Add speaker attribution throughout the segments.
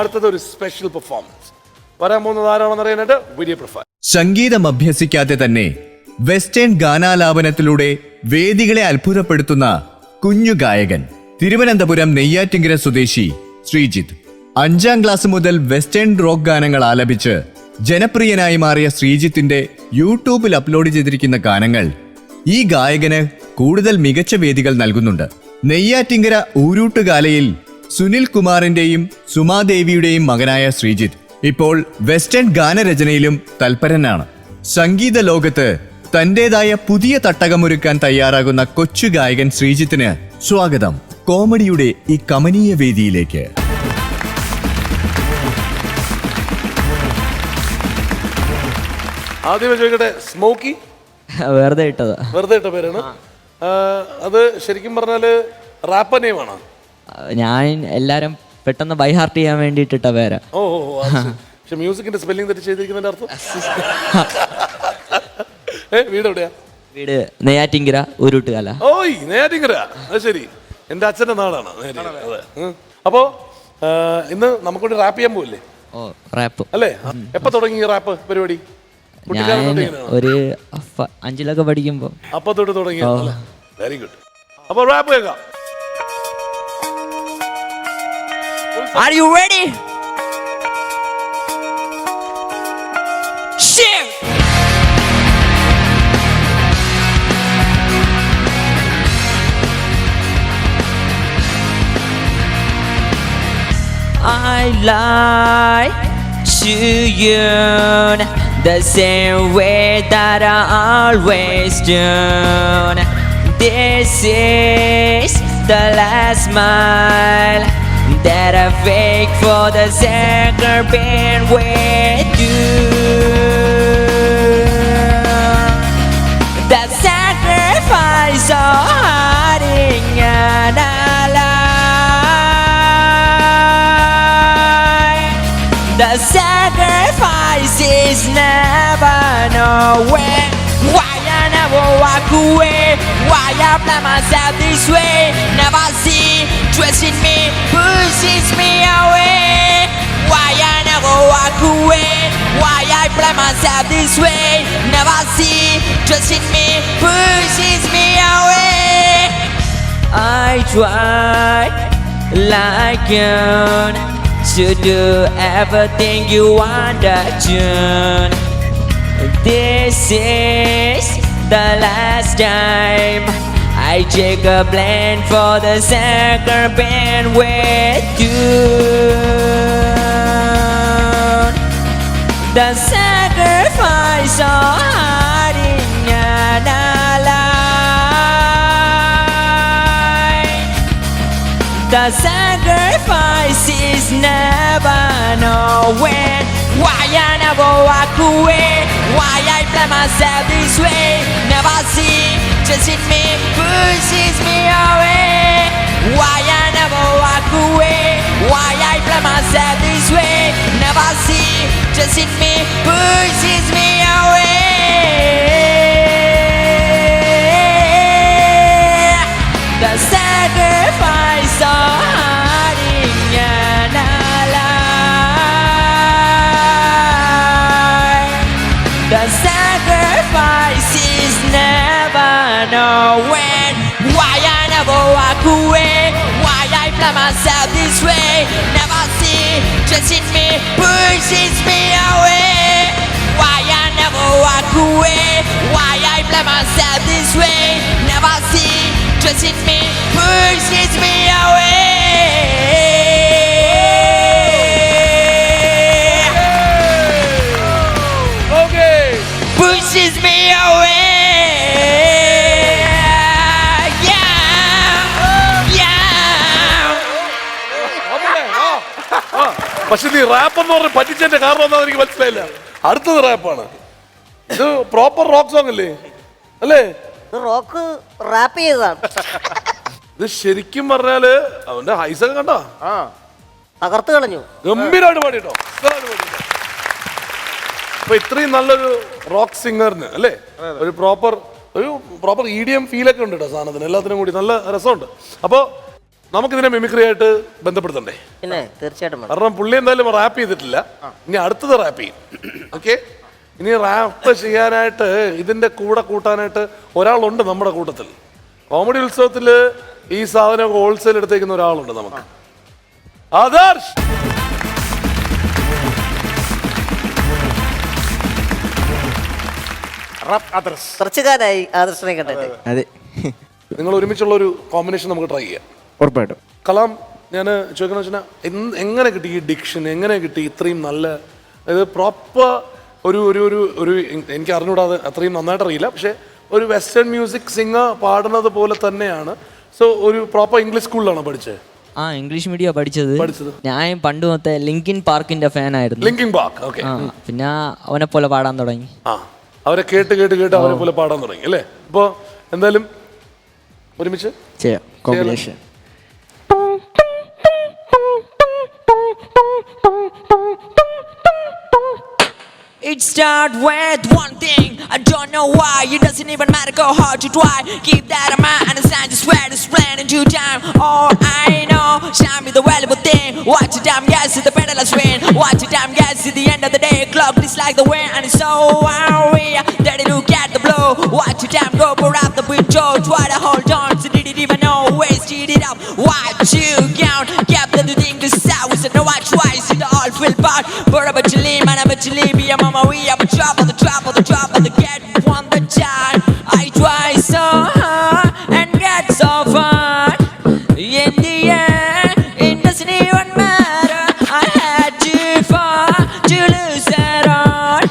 Speaker 1: അടുത്തത് ഒരു special performance വരാൻ പോകുന്നത് ആരാണെന്ന് അറിയാനായിട്ട് വീഡിയോ പ്രൊഫൈൽ.
Speaker 2: സംഗീതം അഭ്യസിക്കാതെ തന്നെ വെസ്റ്റേൺ ഗാനാലാപനത്തിലൂടെ വേദികളെ അത്ഭുതപ്പെടുത്തുന്ന കുഞ്ഞു ഗായകൻ തിരുവനന്തപുരം നെയ്യാറ്റിങ്കര സ്വദേശി ശ്രീജിത്ത്. 5ാം ക്ലാസ് മുതൽ വെസ്റ്റേൺ റോക്ക് ഗാനങ്ങൾ ആലപിച്ച് ജനപ്രിയനായി മാറിയ ശ്രീജിത്തിന്റെ യൂട്യൂബിൽ അപ്ലോഡ് ചെയ്തിരിക്കുന്ന ഗാനങ്ങൾ ഈ ഗായകന് കൂടുതൽ മികച്ച വേദികൾ നൽകുന്നുണ്ട്. നെയ്യാറ്റിങ്കര ഊരൂട്ടുകാലയിൽ സുനിൽ കുമാറിന്റെയും സുമാദേവിയുടെയും മകനായ ശ്രീജിത്ത് ഇപ്പോൾ വെസ്റ്റേൺ ഗാനരചനയിലും തൽപരനാണ്. സംഗീത ലോകത്ത് തന്റേതായ പുതിയ തട്ടകമൊരുക്കാൻ തയ്യാറാകുന്ന കൊച്ചു ഗായകൻ ശ്രീജിത്തിന് സ്വാഗതം കോമഡിയുടെ ഈ കമനീയ വേദിയിലേക്ക്.
Speaker 1: ആദ്യമേ ചോദിക്കട്ടെ, സ്മോക്കി
Speaker 3: വെറുതെ ഇട്ടതാ.
Speaker 1: വെറുതെ ഇട്ട പേരാണ്. അത് ശരിക്കും പറഞ്ഞാല് റാപ്പർ നെയിമാണ്.
Speaker 3: ഞാൻ എല്ലാരും പെട്ടെന്ന് ബൈ ഹാർട്ട് ചെയ്യാൻ വേണ്ടിയിട്ടിട്ട പേരാ.
Speaker 1: ഓ പക്ഷെ മ്യൂസിക്കിന്റെ സ്പെല്ലിംഗ് തെറ്റ് ചെയ്തിരിക്കുന്നതിന്റെ അർത്ഥം? വീട് എവിടെയാ?
Speaker 3: വീട് നെയ്യാറ്റിങ്കര ഊരൂട്ടുകാല.
Speaker 1: ഓയ് നെയ്യാറ്റിങ്കര, അത് ശരി, എന്റെ അച്ഛന്റെ നാടാണ് നെയ്യാറ്റിങ്കര. അതെ. അപ്പോ ഇന്ന് നമുക്കൂടി റാപ്പ് ചെയ്യാൻ പോവില്ലേ?
Speaker 3: ഓ റാപ്പ്
Speaker 1: അല്ലേ? എപ്പോ തുടങ്ങി റാപ്പ് പരിപാടി?
Speaker 3: ഞാൻ ഒരു 5-ലൊക്കെ പഠിക്കുമ്പോ
Speaker 1: അപ്പൊ തൊട്ട് തുടങ്ങി. Very good. അപ്പൊ റാപ്പ് കേൾക്കാം.
Speaker 3: Are you ready? Shit! I lie to you the same way that I always do. This is the last smile that I fake for the sake of being with you. The sacrifice of hiding and alive. The sacrifice is never nowhere. Why I never walk away? Why I play myself this way? Never see trust in me pushes me away. Why I never walk away? Why I play myself this way? Never see trust in me pushes me away. I try like you to do everything you want to. This is the last time I take a blame for the second band with you. The sacrifice of hiding and alive. The sacrifice is never nowhere. Why I never walk away? Why I play myself this way? Never see just in me pushes me away. Why I never walk away? Why I play myself this way? Never see just in me pushes me away. The sacrifice of hiding and alive. The sacrifice is never nowhere. Why I never walk away? Why I play myself this way? Never see just in me pushes me away. Why I never walk away? Why I play myself this way? Never see just in me pushes me away.
Speaker 1: Okay.
Speaker 3: Pushes me away.
Speaker 1: പക്ഷെ നീ rap എന്ന് പറഞ്ഞ് പറ്റിച്ചതിന്റെ കാരണം എന്താ എനിക്ക് മനസ്സിലായില്ല. അടുത്തത് റാപ്പാണ്. ഇത് പ്രോപ്പർ റോക്ക് സോങ് അല്ലേ? അല്ലേ?
Speaker 4: റോക്ക് റാപ്പ് ചെയ്തതാണ്.
Speaker 1: ഇത് ശരിക്കും പറഞ്ഞാല് അവന്റെ ഹൈസൊക്കെ കണ്ടോ?
Speaker 4: തകർത്ത് കളഞ്ഞു.
Speaker 1: ഗംഭീരമായിട്ട് പാടിട്ടോ. അപ്പൊ ഇത്രയും നല്ലൊരു റോക്ക് സിംഗറിന് അല്ലേ ഒരു പ്രോപ്പർ EDM ഫീലൊക്കെ ഉണ്ട് കേട്ടോ സാധനത്തിന്, എല്ലാത്തിനും കൂടി നല്ല രസമുണ്ട്. അപ്പോൾ നമുക്കിതിനെ മിമിക്രി ആയിട്ട് ബന്ധപ്പെടുത്തണ്ടേ?
Speaker 4: പിന്നെ തീർച്ചയായിട്ടും വേണം.
Speaker 1: കാരണം പുള്ളി എന്തായാലും റാപ്പ് ചെയ്തിട്ടില്ല, ഇനി അടുത്തത് റാപ്പ് ചെയ്യും. ഓക്കെ, ഇനി റാപ്പ് ചെയ്യാനായിട്ട് ഇതിന്റെ കൂടെ കൂട്ടാനായിട്ട് ഒരാളുണ്ട് നമ്മുടെ കൂട്ടത്തിൽ. കോമഡി ഉത്സവത്തിൽ ഈ സാധനം ഹോൾസെയിൽ എടുത്തേക്കുന്ന ഒരാളുണ്ട് നമുക്ക്, ആദർശ്.
Speaker 4: കുറച്ചുകാരായി ആദർശനെ കണ്ടിട്ട്.
Speaker 3: അതെ.
Speaker 1: നിങ്ങൾ ഒരുമിച്ചുള്ള ഒരു കോമ്പിനേഷൻ നമുക്ക് ട്രൈ ചെയ്യാം.
Speaker 5: ഉറപ്പായിട്ടും.
Speaker 1: കലാം, ഞാൻ ചോദിക്കണമെന്ന് വെച്ചാൽ എങ്ങനെ കിട്ടി ഈ ഡിക്ഷൻ, എങ്ങനെ കിട്ടി ഇത്രയും നല്ല, അതായത് പ്രോപ്പർ ഒരു ഒരു ഒരു ഒരു എനിക്ക് അറിഞ്ഞൂടാതെ അത്രയും നന്നായിട്ട് അറിയില്ല, പക്ഷെ ഒരു വെസ്റ്റേൺ മ്യൂസിക് സിംഗർ പാടുന്നത് പോലെ തന്നെയാണ്. സോ ഒരു പ്രോപ്പർ ഇംഗ്ലീഷ് സ്കൂളിലാണോ പഠിച്ചത്?
Speaker 3: ആ, ഇംഗ്ലീഷ് മീഡിയം പഠിച്ചത്. ഞാൻ പണ്ട് മൊത്തം ലിങ്കിൻ പാർക്കിന്റെ ഫാൻ ആയിരുന്നു.
Speaker 1: Linking park. ഓക്കെ.
Speaker 3: പിന്നെ അവനെ പോലെ പാടാൻ തുടങ്ങി.
Speaker 1: ആ, അവരെ കേട്ട് കേട്ട് കേട്ട് അവരെ പോലെ പാടാൻ തുടങ്ങി അല്ലേ? അപ്പോൾ എന്തായാലും ഒരുമിച്ച്
Speaker 3: ചെയ്യാം combination. It start with one thing, I don't know why. It doesn't even matter, go hard to try. Keep that in mind, understand just where to spread into time. All I know, show me the valuable thing. Watch your damn guys to the pedal swing. Watch your damn guys to the end of the day. Clock is like the wind and it's so we ready to get the blow. Watch your damn go, pour out the beat, Joe. Try to hold on, so did it even know? Wasted it up, watch you count. Kept the thing to sound, so no watch twice. In the all fill part, but I bet you leave, man, I bet you leave. Yeah, mama, we have a drop on the drop on the drop on the get one the time. I try so hard and get so far. In the end, it doesn't even matter. I had too far to lose it all.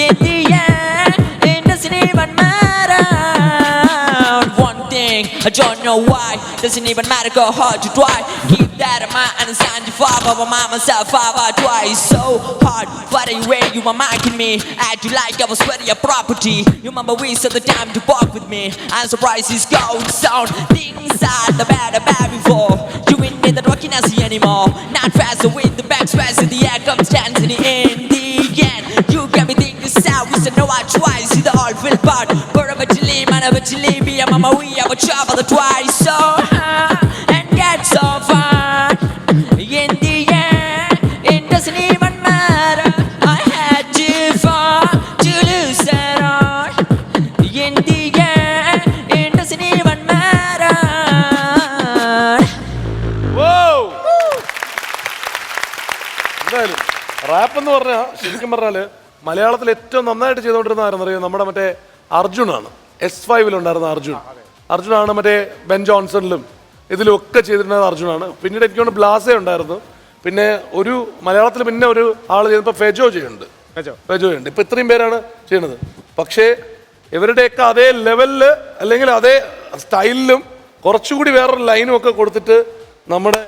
Speaker 3: In the end, it doesn't even matter. One thing, I don't know why. Doesn't even matter, go hard to try. Keep that in mind, understand you far, but my mama said father twice. So hard, but anyway, you were marking me. Act you like I was sweating your property. You remember we said the time to walk with me. I'm surprised it's going sound. Things are the bad before. You ain't in the rocking as anymore. Not faster with the back space in the air comes dancing in the end. You get me thinking sound, we said no I twice. See the all feel part. But I bet you leave, man, I bet you leave me. Yeah, mama, we have a trouble the twice. So hard and get so far. In the end, it doesn't even matter. I had too far to lose it all. In the end, it doesn't even matter.
Speaker 1: എന്തായാലും rap എന്ന് പറഞ്ഞാൽ ശരിക്കും പറഞ്ഞാല് മലയാളത്തിൽ ഏറ്റവും നന്നായിട്ട് ചെയ്തുകൊണ്ടിരുന്ന ആരെന്നറിയാം, നമ്മുടെ മറ്റേ അർജുനാണ്. S5 ഉണ്ടായിരുന്ന അർജുനാണ് മറ്റേ ബെൻ ജോൺസണിലും ഇതിലും ഒക്കെ ചെയ്തിരുന്നത് അർജുനാണ്. പിന്നീട് എനിക്കൊണ്ട് ബ്ലാസേ ഉണ്ടായിരുന്നു. പിന്നെ ഒരു മലയാളത്തിൽ പിന്നെ ഒരു ആൾ ചെയ്തപ്പോൾ ഫെജോ ചെയ്യുന്നുണ്ട്. ഇപ്പൊ ഇത്രയും പേരാണ് ചെയ്യുന്നത്. പക്ഷേ ഇവരുടെയൊക്കെ അതേ ലെവലിൽ അല്ലെങ്കിൽ അതേ സ്റ്റൈലിലും കുറച്ചുകൂടി വേറൊരു ലൈനും ഒക്കെ കൊടുത്തിട്ട് നമ്മുടെ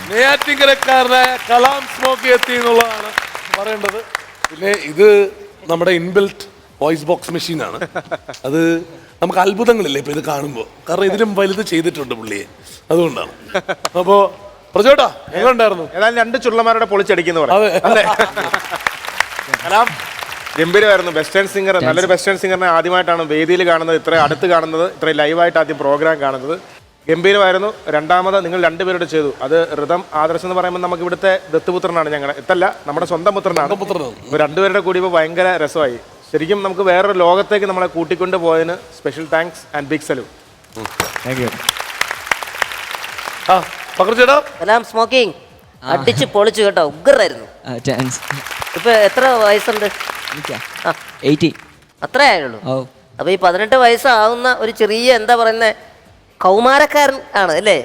Speaker 1: നെയ്യാറ്റിൻകരക്കാരനായ കലാം സ്മോക്കി എത്തി എന്നുള്ളതാണ് പറയേണ്ടത്. പിന്നെ ഇത് നമ്മുടെ ഇൻബിൽറ്റ് വോയിസ് ബോക്സ് മെഷീനാണ്. അത് നമുക്ക് അത്ഭുതങ്ങളില്ലേ ഇപ്പൊ ഇത് കാണുമ്പോൾ, കാരണം ഇതിലും വലുത് ചെയ്തിട്ടുണ്ട് പുള്ളിയെ, അതുകൊണ്ടാണ്. അപ്പോ പ്രജോട്ടാ എങ്ങനെ ഉണ്ടായിരുന്നു?
Speaker 5: ഏതായാലും രണ്ട് ചുള്ളന്മാരുടെ പൊളിച്ചടിക്കുന്നു പറയാം. കലാം ഗംഭീരമായിരുന്നു. വെസ്റ്റേൺ സിംഗർ, നല്ലൊരു വെസ്റ്റേൺ സിംഗറിനെ ആദ്യമായിട്ടാണ് വേദിയിൽ കാണുന്നത്, ഇത്ര അടുത്ത് കാണുന്നത്, ഇത്രയും ലൈവായിട്ട് ആദ്യം പ്രോഗ്രാം കാണുന്നത്. ഗംഭീരമായിരുന്നു. രണ്ടാമത് നിങ്ങൾ രണ്ടുപേരോട് ചെയ്തു. അത് ഋതം ആദർശം എന്ന് പറയുമ്പോൾ നമുക്ക് ഇവിടുത്തെ ദത്തുപുത്രനാണ്, ഞങ്ങളുടെ എത്തല്ല നമ്മുടെ സ്വന്തം പുത്രനാണ്. രണ്ടുപേരുടെ കൂടി ഇപ്പോൾ ഭയങ്കര രസമായി. ശരിക്കും നമുക്ക് വേറൊരു ലോകത്തേക്ക് നമ്മളെ കൂട്ടിക്കൊണ്ട് പോയതിന് special thanks and big salute. Thank you.
Speaker 4: Kalam smoking അടിച്ച് പൊളിച്ചു കേട്ടോ, ഉഗ്രായിരുന്നു. ഇപ്പൊ എത്ര വയസ്സുണ്ട്?
Speaker 3: 80.
Speaker 4: അത്രേ ആയുള്ളൂ. അപ്പൊ ഈ 18 വയസ്സാവുന്ന ഒരു ചെറിയ എന്താ പറയുന്ന കൗമാരക്കാരൻ ആണ് അല്ലേ?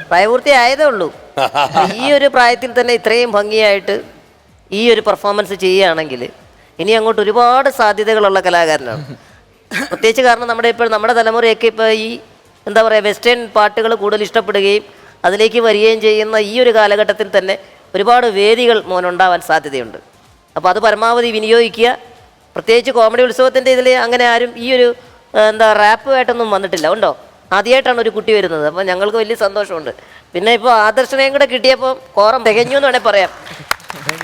Speaker 4: പ്രായപൂർത്തി ആയതേ ഉള്ളൂ. ഈ ഒരു പ്രായത്തിൽ തന്നെ ഇത്രയും ഭംഗിയായിട്ട് ഈ ഒരു പെർഫോമൻസ് ചെയ്യുകയാണെങ്കിൽ ഇനി അങ്ങോട്ട് ഒരുപാട് സാധ്യതകളുള്ള കലാകാരനാണ്. പ്രത്യേകിച്ച് കാരണം നമ്മുടെ തലമുറയൊക്കെ ഇപ്പോൾ ഈ എന്താ പറയുക വെസ്റ്റേൺ പാട്ടുകൾ കൂടുതൽ ഇഷ്ടപ്പെടുകയും അതിലേക്ക് വരികയും ചെയ്യുന്ന ഈ ഒരു കാലഘട്ടത്തിൽ തന്നെ ഒരുപാട് വേദികൾ മോനുണ്ടാവാൻ സാധ്യതയുണ്ട്. അപ്പോൾ അത് പരമാവധി വിനിയോഗിക്കുക. പ്രത്യേകിച്ച് കോമഡി ഉത്സവത്തിൻ്റെ ഇതിൽ അങ്ങനെ ആരും ഈ ഒരു എന്താ റാപ്പുമായിട്ടൊന്നും വന്നിട്ടില്ല, ഉണ്ടോ? ആദ്യമായിട്ടാണ് ഒരു കുട്ടി വരുന്നത്. അപ്പോൾ ഞങ്ങൾക്ക് വലിയ സന്തോഷമുണ്ട്. പിന്നെ ഇപ്പോൾ ആദർശനെയും കൂടെ കിട്ടിയപ്പോൾ കോറം തികഞ്ഞു എന്ന് വേണേൽ പറയാം.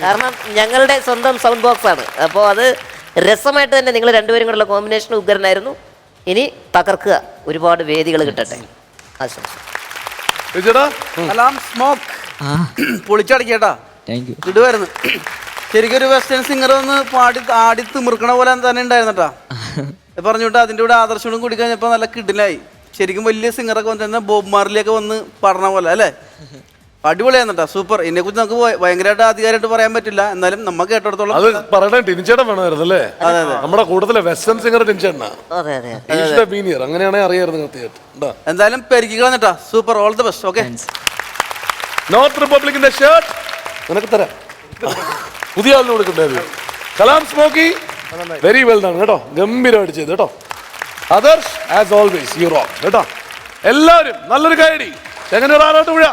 Speaker 4: കാരണം ഞങ്ങളുടെ സ്വന്തം സൗണ്ട് ബോക്സ് ആണ്. അപ്പോൾ അത് രസമായിട്ട് തന്നെ നിങ്ങൾ രണ്ടുപേരും കൂടെയുള്ള കോമ്പിനേഷൻ ഉഗ്രനായിരുന്നു. ഇനി തകർക്കുക, ഒരുപാട് വേദികൾ കിട്ടട്ടെ. ആശംസ.
Speaker 1: വിജയടാ
Speaker 6: കലാം സ്മോക്ക് പൊളിച്ചടക്കിയേട്ടാ.
Speaker 3: Thank you.
Speaker 6: ഇടുവായിരുന്നു. ശരിക്കും ഒരു വെസ്റ്റേൺ സിംഗർ ഒന്ന് പാടി ആടി തിമിർക്കണ പോലെ തന്നെ ഉണ്ടായിരുന്നട്ടാ. പറഞ്ഞോട്ട് അതിൻ്റെ കൂടെ ആദർശോടും കൂടി കഴിഞ്ഞപ്പോൾ നല്ല കിടിലായി. ശരിക്കും വലിയ സിംഗറൊക്കെ വന്ന് തന്നെ ബോബ് മാർലിയൊക്കെ വന്ന് പാടണ പോലെ അല്ലേ? അടിപൊളിയായിരുന്നട്ടാ, സൂപ്പർ. ഇതിനെ കുറിച്ച് നമുക്ക് ഭയങ്കരമായിട്ട് ആധികാരമായിട്ട് പറയാൻ പറ്റില്ല, എന്നാലും നമുക്ക് കേട്ടിടത്തോളം
Speaker 1: അത് പറയണേ ടിനിച്ചേട്ടൻ വേണമായിരുന്നു അല്ലേ? നമ്മുടെ കൂട്ടത്തിലെ വെസ്റ്റേൺ സിംഗർ ടിനിച്ചേട്ടനാ.
Speaker 4: അതെ അതെ
Speaker 1: ബീനിയർ അങ്ങനെയാണെങ്കിൽ അറിയായിരുന്നു കൃത്യമായിട്ട്.
Speaker 6: എന്തായാലും പെരുക്കികളെന്നിട്ടാ. Super, all the best. Okay,
Speaker 1: north റിപ്പബ്ലിക്കിന്റെ ഷർട്ട് നിനക്ക് തരാം. പുതിയ ആളിന് കൊടുക്കണ്ടേ? Kalam smokey very well done കേട്ടോ, ഗംഭീരമായിട്ട് ചെയ്തു കേട്ടോ. Adarsh as always you rock കേട്ടോ. എല്ലാവരും നല്ലൊരു കൈയടി. എങ്ങനെ ഒരാളോട്ട് വിഴ.